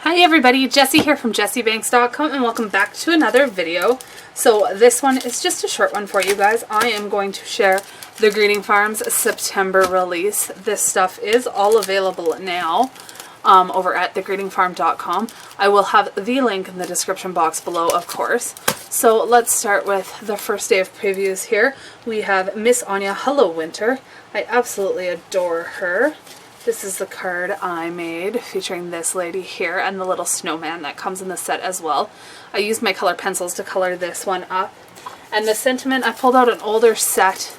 Hi everybody, Jessie here from jessiebanks.com and welcome back to another video. So this one is just a short one for you guys. I am going to share the Greeting Farms September release. This stuff is all available now over at thegreetingfarm.com. I will have the link in the description box below, of course. So let's start with the first day of previews here. We have Miss Anya Hello Winter. I absolutely adore her. This is the card I made featuring this lady here and the little snowman that comes in the set as well. I used my color pencils to color this one up. And the sentiment, I pulled out an older set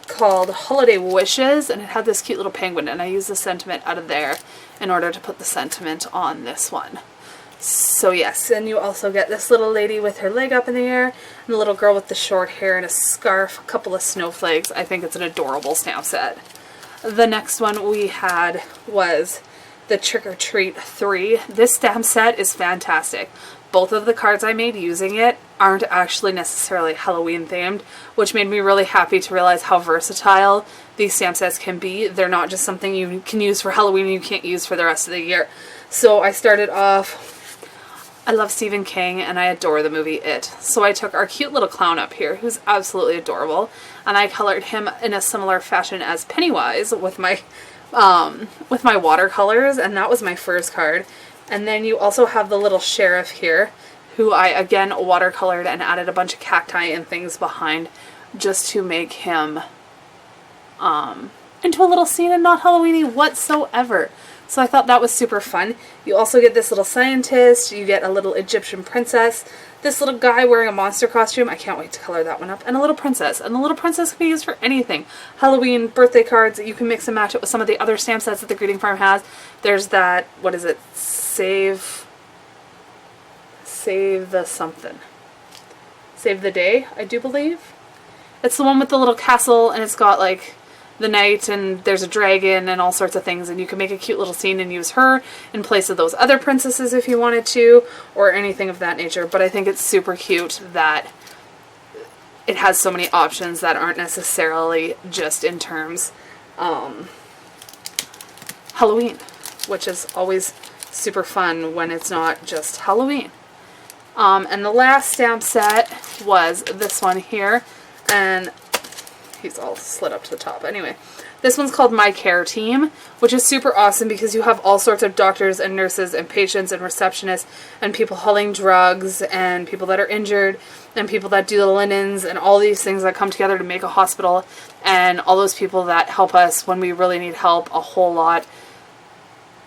called Holiday Wishes, and it had this cute little penguin, and I used the sentiment out of there in order to put the sentiment on this one. So yes, and you also get this little lady with her leg up in the air, and the little girl with the short hair and a scarf, a couple of snowflakes. I think it's an adorable stamp set. The next one we had was the Trick or Treat 3. This stamp set is fantastic. Both of the cards I made using it aren't actually necessarily Halloween themed, which made me really happy to realize how versatile these stamp sets can be. They're not just something you can use for Halloween and you can't use for the rest of the year. So I started off, I love Stephen King and I adore the movie It. So I took our cute little clown up here, who's absolutely adorable, and I colored him in a similar fashion as Pennywise with my watercolors, and that was my first card. And then you also have the little sheriff here, who I again watercolored and added a bunch of cacti and things behind just to make him into a little scene and not Halloweeny whatsoever. So I thought that was super fun. You also get this little scientist, you get a little Egyptian princess, this little guy wearing a monster costume, I can't wait to color that one up, and a little princess. And the little princess can be used for anything. Halloween, birthday cards, you can mix and match it with some of the other stamp sets that the Greeting Farm has. There's that, what is it, Save the something. Save the Day, I do believe. It's the one with the little castle, and it's got like the knight and there's a dragon and all sorts of things, and you can make a cute little scene and use her in place of those other princesses if you wanted to, or anything of that nature. But I think it's super cute that it has so many options that aren't necessarily just in terms Halloween, which is always super fun when it's not just Halloween. And the last stamp set was this one here, and he's all slid up to the top. Anyway, this one's called My Care Team, which is super awesome because you have all sorts of doctors and nurses and patients and receptionists and people hauling drugs and people that are injured and people that do the linens and all these things that come together to make a hospital, and all those people that help us when we really need help a whole lot.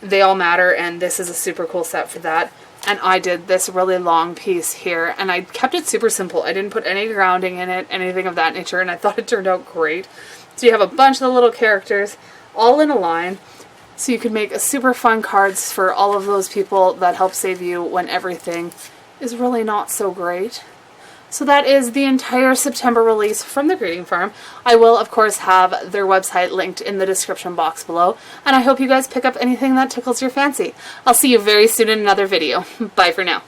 They all matter, and this is a super cool set for that. And I did this really long piece here, and I kept it super simple. I didn't put any grounding in it, anything of that nature, and I thought it turned out great. So you have a bunch of the little characters all in a line, so you can make a super fun cards for all of those people that help save you when everything is really not so great. So that is the entire September release from the Greeting Farm. I will, of course, have their website linked in the description box below, and I hope you guys pick up anything that tickles your fancy. I'll see you very soon in another video. Bye for now.